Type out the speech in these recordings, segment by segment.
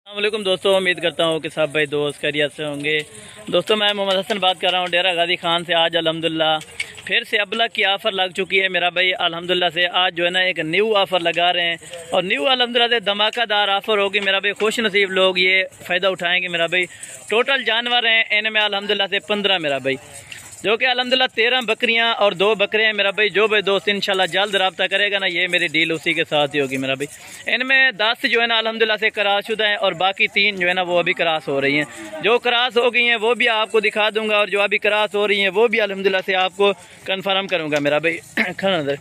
अस्सलामुअलैकुम दोस्तों, उम्मीद करता हूँ कि सब भाई दोस्त खैरियत से होंगे। दोस्तों मैं मोहम्मद हसन बात कर रहा हूँ डेरा गाजी खान से। आज अल्हम्दुलिल्लाह फिर से अबलग की ऑफ़र लग चुकी है मेरा भाई। अल्हम्दुलिल्लाह से आज जो है ना एक न्यू ऑफ़र लगा रहे हैं और न्यू अल्हम्दुलिल्लाह से धमाकेदार ऑफ़र होगी मेरा भाई। खुश नसीब लोग ये फ़ायदा उठाएँगे मेरा भाई। टोटल जानवर हैं इनमें अल्हम्दुलिल्लाह से 15 मेरा भाई, जो कि अल्हम्दुलिल्लाह 13 बकरियां और 2 बकरे हैं मेरा भाई। जो भाई दोस्त इंशाल्लाह जल्द रब्ता करेगा ना, ये मेरी डील उसी के साथ ही होगी मेरा भाई। इनमें 10 जो है ना अल्हम्दुलिल्लाह से क्रॉसशुदा हैं और बाकी 3 जो है ना वो अभी क्रॉस हो रही हैं। जो क्रॉस हो गई हैं वो भी आपको दिखा दूंगा और जो अभी क्रॉस हो रही हैं वो भी अल्हम्दुलिल्लाह से आपको कन्फर्म करूँगा मेरा भाई।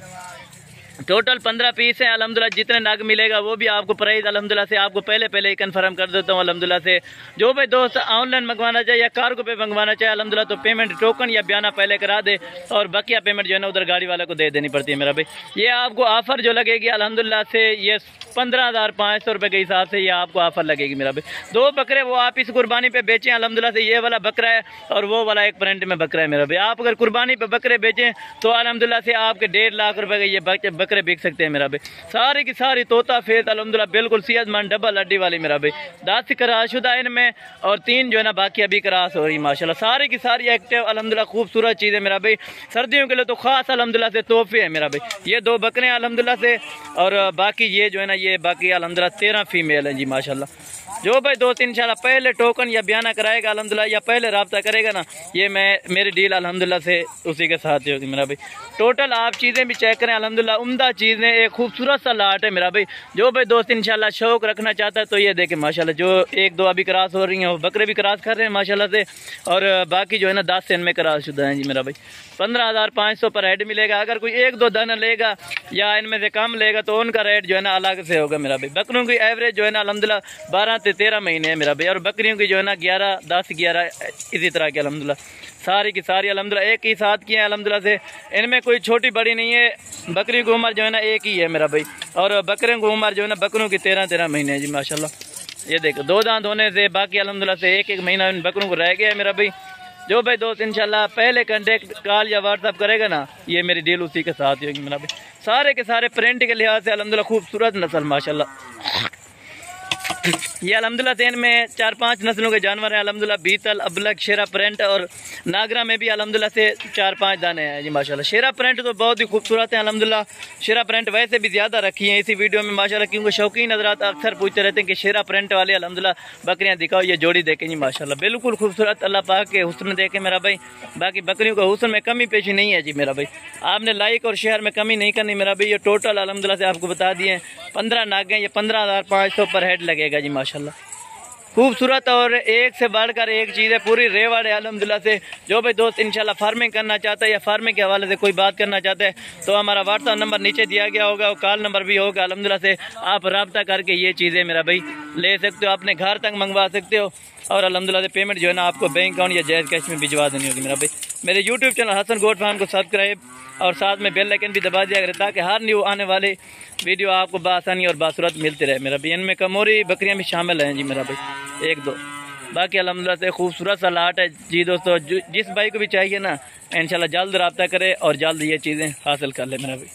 टोटल 15 पीस हैं अल्हम्दुलिल्लाह। जितने नग मिलेगा वो भी आपको प्राइस अल्हम्दुलिल्लाह से आपको पहले ही कंफर्म कर देता हूँ अल्हम्दुलिल्लाह से। जो भाई दोस्त ऑनलाइन मंगवाना चाहे या कार्गो पे मंगवाना चाहे अल्हम्दुलिल्लाह तो पेमेंट टोकन या बयाना पहले करा दे और बाकी पेमेंट जो है ना उधर गाड़ी वाले को दे देनी पड़ती है मेरा भाई। ये आपको ऑफ़र जो लगेगी अल्हम्दुलिल्लाह से ये 15,500 रुपये के हिसाब से ये आपको ऑफ़र लगेगी मेरा भाई। 2 बकरे वो आप इस कुर्बानी पे बेचें अल्हम्दुलिल्लाह से, ये वाला बकरा है और वो वाला एक प्रिंट में बकरा है मेरा भाई। आप अगर कुर्बानी पे बकरे बेचें तो अल्हम्दुलिल्लाह से आपके 1.5 लाख रुपए के ये बकरे बिक सकते हैं मेरा भाई। सारी की सारी तोता फेत अल्हम्दुलिल्लाह बिल्कुल सेहतमंद डबल हड्डी वाली मेरा भाई। 10 क्रॉसशुदा इनमें और 3 जो है ना बाकी अभी क्रॉस हो रही माशाल्लाह। सारी की सारी एक्टिव अल्हम्दुलिल्लाह खूबसूरत चीज़ है मेरा भाई। सर्दियों के लिए तो खास अल्हम्दुलिल्लाह से तोहफे है मेरा भाई। ये 2 बकरे हैं अल्हम्दुलिल्लाह से और बाकी ये जो है ना ये बाकी अल्हम्दुलिल्लाह 13 फीमेल हैं जी माशाल्लाह। जो भाई दोस्त इंशाल्लाह पहले टोकन या बयाना कराएगा अल्हम्दुलिल्लाह या पहले रब्ता करेगा ना, ये मेरी डील अल्हम्दुलिल्लाह से उसी के साथ ही होगी मेरा भाई। टोटल आप चीज़ें भी चेक करें अल्हम्दुलिल्लाह उम्दा चीज़ें, एक खूबसूरत सा लाट है मेरा भाई। जो भाई दोस्त इंशाल्लाह शौक रखना चाहता है तो ये देखें माशाल्लाह। जो 1-2 अभी क्रॉस हो रही हैं वो बकरे भी क्रॉस कर रहे हैं माशाल्लाह से और बाकी जो है ना 10 इनमें क्रॉसशुदा हैं जी मेरा भाई। 15,500 पर हेड मिलेगा। अगर कोई 1-2 दाना लेगा या इनमें से कम लेगा तो उनका रेट जो है ना अलग से होगा मेरा भाई। बकरों की एवरेज जो है ना अल्हम्दुलिल्लाह 12 से 13 महीने है मेरा भाई और बकरियों की जो है ना 11, 10, 11 इसी तरह की अल्हम्दुलिल्लाह। सारी की सारी अल्हम्दुलिल्लाह एक ही साथ की है अल्हम्दुलिल्लाह से। इनमें कोई छोटी बड़ी नहीं है। बकरियों की उम्र जो है ना एक ही है मेरा भाई और बकरियों की उम्र जो है ना बकरों की 13-13 महीने है जी माशाल्लाह। ये देखो 2 दांत होने से बाकी अल्हम्दुलिल्लाह से 1-1 महीना इन बकरों को रह गया है मेरा भाई। जो भाई दोस्त इंशाल्लाह पहले कांटेक्ट कॉल या व्हाट्सअप करेगा ना, ये मेरी डील उसी के साथ ही होगी मेरा भाई। सारे के सारे प्रिंट के लिहाज से अल्हम्दुलिल्लाह खूबसूरत नस्ल माशाल्लाह। ये अल्हम्दुलिल्लाह से इनमें 4-5 नस्लों के जानवर हैं अल्हम्दुलिल्लाह। बीतल, अबलग, शेरा प्रिंट और नागरा में भी अल्हम्दुलिल्लाह से 4-5 दाने हैं जी माशाल्लाह। शेरा प्रिंट तो बहुत ही खूबसूरत है अल्हम्दुलिल्लाह। शेरा प्रिंट वैसे भी ज़्यादा रखी है इसी वीडियो में माशाल्लाह, क्योंकि शौकीन हज़रात अक्सर पूछते रहते हैं कि शेरा प्रिंट वाले अल्हम्दुलिल्लाह बकरियाँ दिखाओ। ये जोड़ी देखें जी माशाल्लाह, बिल्कुल खूबसूरत अल्लाह पाक के हुस्न देखें मेरा भाई। बाकी बकरियों का हुस्न में कमी पेशी नहीं है जी मेरा भाई। आपने लाइक और शेयर में कमी नहीं करनी मेरा भाई। ये टोटल अल्हम्दुलिल्लाह से आपको बता दिए 15 नाग हैं। ये 15,500 पर हेड लगेगा जी माशाल्लाह। खूबसूरत और एक से बढ़कर एक चीज़ है, पूरी रेवाड़ है अल्हम्दुलिल्लाह से। जो भाई दोस्त इंशाल्लाह फार्मिंग करना चाहता है या फार्मिंग के हवाले से कोई बात करना चाहता है तो हमारा व्हाट्सअप नंबर नीचे दिया गया होगा और कॉल नंबर भी होगा अल्हम्दुलिल्लाह से। आप रब्ता करके ये चीज़ें मेरा भाई ले सकते हो, अपने घर तक मंगवा सकते हो और अल्हम्दुलिल्लाह से पेमेंट जो है ना आपको बैंक अकाउंट या जायज़ कैश में भिजवा देनी होगी मेरा भाई। मेरे YouTube channel Hasan goat farm को सब्सक्राइब और साथ में बेल आइकन भी दबा दिया करें ताकि हर न्यू आने वाले वीडियो आपको बासानी और बासूरत मिलती रहे मेरा भाई। इनमें कमोरी बकरियाँ भी शामिल हैं जी मेरा भाई, 1-2। बाकी अल्हम्दुलिल्लाह से खूबसूरत सा लाट है जी दोस्तों। जिस भाई को भी चाहिए ना इंशाल्लाह जल्द रब्ता करे और जल्द ये चीज़ें हासिल कर ले मेरा भाई।